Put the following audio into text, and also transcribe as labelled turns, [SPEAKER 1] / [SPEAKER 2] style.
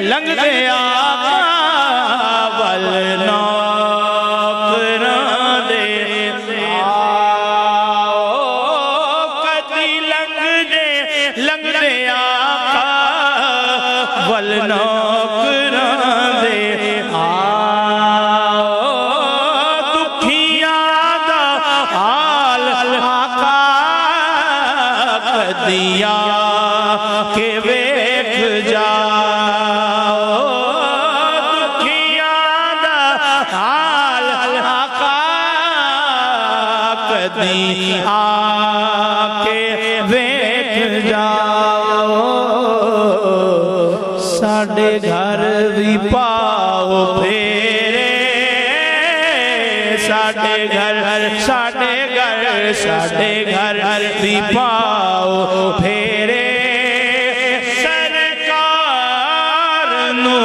[SPEAKER 1] لنگ دے آقا ول نوکراں دے کدی لنگ دے آقا ول نوکراں دے دکھیاں دا حال آقا کدیا کہ ویکھ جا دکھیاں دا حال آقا کدیا کہ ویکھ جا ساڈے گھر بھی پاؤ پھیرے ساڈے گھر بھی پاؤ پھیرے سرکار نو